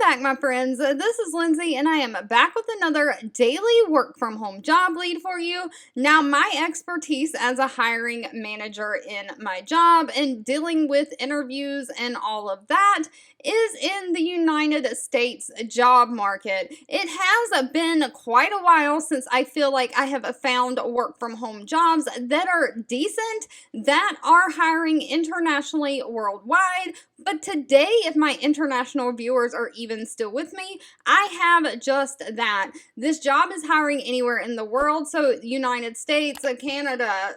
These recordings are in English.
back, my friends. This is Lindsay, and I am back with another daily work from home job lead for you. Now, my expertise as a hiring manager in my job and dealing with interviews and all of that is in the United States job market. It has been quite a while since I feel like I have found work from home jobs that are decent, that are hiring internationally worldwide. But today, if my international viewers are even still with me, I have just that. This job is hiring anywhere in the world, so United States, Canada,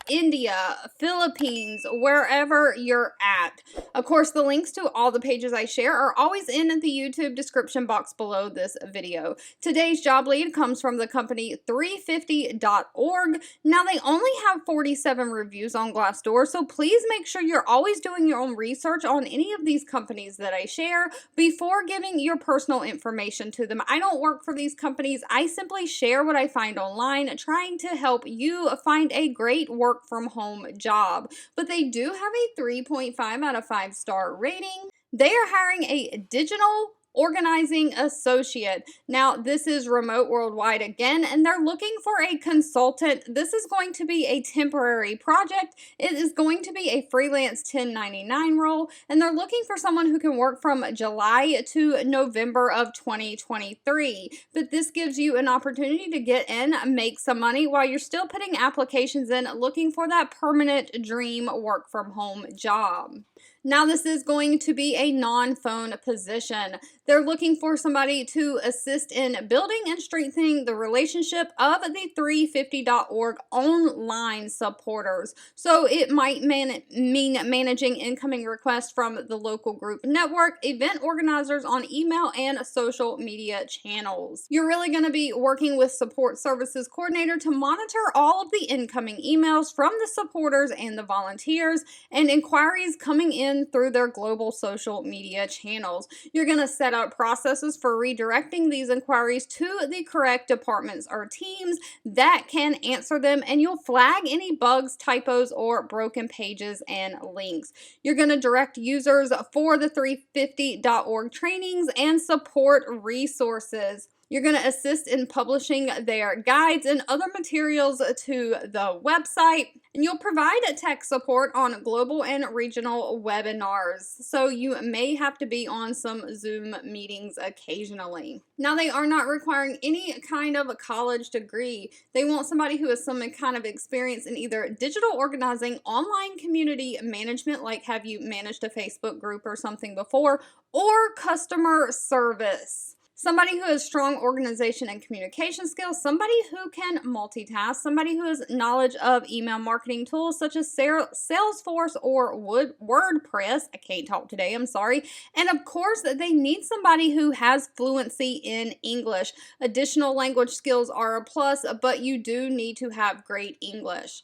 India, Philippines, wherever you're at. Of course, the links to all the pages I share are always in the YouTube description box below this video. Today's job lead comes from the company 350.org. Now, they only have 47 reviews on Glassdoor, so please make sure you're always doing your own research on any of these companies that I share before giving your personal information to them. I don't work for these companies. I simply share what I find online, trying to help you find a great work from home job. But they do have a 3.5 out of 5 star rating. They are hiring a digital organizing associate. Now, this is remote worldwide again, and they're looking for a consultant. This is going to be a temporary project. It is going to be a freelance 1099 role, and they're looking for someone who can work from July to November of 2023. But this gives you an opportunity to get in, make some money while you're still putting applications in, looking for that permanent dream work from home job. Now, this is going to be a non-phone position. They're looking for somebody to assist in building and strengthening the relationship of the 350.org online supporters. So it might mean managing incoming requests from the local group network, event organizers on email and social media channels. You're really going to be working with support services coordinator to monitor all of the incoming emails from the supporters and the volunteers and inquiries coming in through their global social media channels. You're going to set up processes for redirecting these inquiries to the correct departments or teams that can answer them, and you'll flag any bugs, typos, or broken pages and links. You're going to direct users for the 350.org trainings and support resources. You're going to assist in publishing their guides and other materials to the website. And you'll provide tech support on global and regional webinars. So you may have to be on some Zoom meetings occasionally. Now, they are not requiring any kind of a college degree. They want somebody who has some kind of experience in either digital organizing, online community management, like have you managed a Facebook group or something before, or customer service. Somebody who has strong organization and communication skills, somebody who can multitask, somebody who has knowledge of email marketing tools such as Salesforce or WordPress. I can't talk today, I'm sorry. And of course, they need somebody who has fluency in English. Additional language skills are a plus, but you do need to have great English.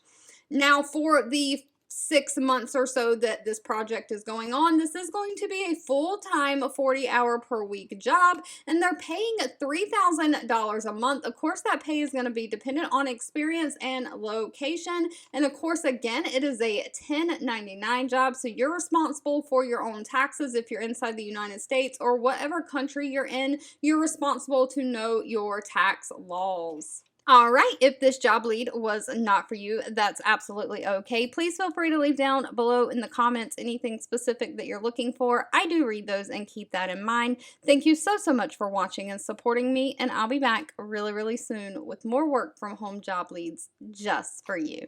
Now, for the 6 months or so that this project is going on, this is going to be a full-time 40-hour per week job, and they're paying $3,000 a month. Of course, that pay is going to be dependent on experience and location, and of course, again, it is a 1099 job, so you're responsible for your own taxes if you're inside the United States or whatever country you're in. You're responsible to know your tax laws. All right, if this job lead was not for you, that's absolutely okay. Please feel free to leave down below in the comments anything specific that you're looking for. I do read those and keep that in mind. Thank you so much for watching and supporting me, and I'll be back really soon with more work from home job leads just for you.